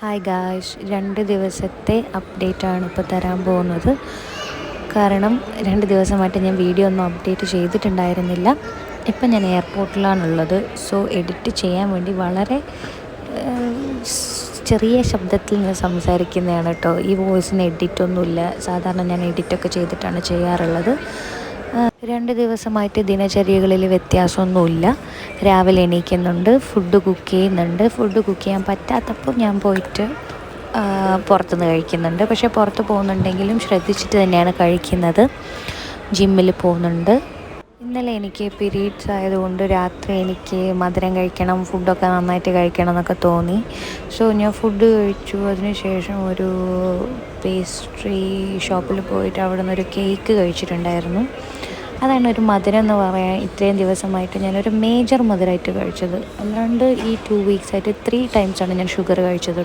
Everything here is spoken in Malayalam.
ഹായ് ഗായ്സ്, 2 ദിവസത്തെ അപ്ഡേറ്റാണ് ഇപ്പോൾ തരാൻ പോകുന്നത്. കാരണം 2 ദിവസമായിട്ട് ഞാൻ വീഡിയോ ഒന്നും അപ്ഡേറ്റ് ചെയ്തിട്ടുണ്ടായിരുന്നില്ല. ഇപ്പം ഞാൻ എയർപോർട്ടിലാണുള്ളത്. സോ എഡിറ്റ് ചെയ്യാൻ വേണ്ടി വളരെ ചെറിയ ശബ്ദത്തിൽ ഞാൻ സംസാരിക്കുന്നതാണ് കേട്ടോ. ഈ വോയിസിന് എഡിറ്റൊന്നുമില്ല. സാധാരണ ഞാൻ എഡിറ്റൊക്കെ ചെയ്തിട്ടാണ് ചെയ്യാറുള്ളത്. 2 ദിവസമായിട്ട് ദിനചര്യകളിൽ വ്യത്യാസമൊന്നുമില്ല. രാവിലെ എണീക്കുന്നുണ്ട്, ഫുഡ് കുക്ക് ചെയ്യുന്നുണ്ട്. ഫുഡ് കുക്ക് ചെയ്യാൻ പറ്റാത്തപ്പോൾ ഞാൻ പോയിട്ട് പുറത്തുനിന്ന് കഴിക്കുന്നുണ്ട്. പക്ഷേ പുറത്ത് പോകുന്നുണ്ടെങ്കിലും ശ്രദ്ധിച്ചിട്ട് തന്നെയാണ് കഴിക്കുന്നത്. ജിമ്മിൽ പോകുന്നുണ്ട്. ഇന്നലെ എനിക്ക് പീരീഡ്സ് ആയതുകൊണ്ട് രാത്രി എനിക്ക് മധുരം കഴിക്കണം, ഫുഡൊക്കെ നന്നായിട്ട് കഴിക്കണം എന്നൊക്കെ തോന്നി. സോ ഞാൻ ഫുഡ് കഴിച്ചു. അതിനുശേഷം ഒരു പേസ്ട്രി ഷോപ്പിൽ പോയിട്ട് അവിടെ നിന്നൊരു കേക്ക് കഴിച്ചിട്ടുണ്ടായിരുന്നു. അതാണ് ഒരു മധുരം എന്ന് പറയാൻ ഇത്രയും ദിവസമായിട്ട് ഞാനൊരു മേജർ മധുരമായിട്ട് കഴിച്ചത്. അല്ലാണ്ട് ഈ 2 വീക്സായിട്ട് 3 ടൈംസാണ് ഞാൻ ഷുഗർ കഴിച്ചത്.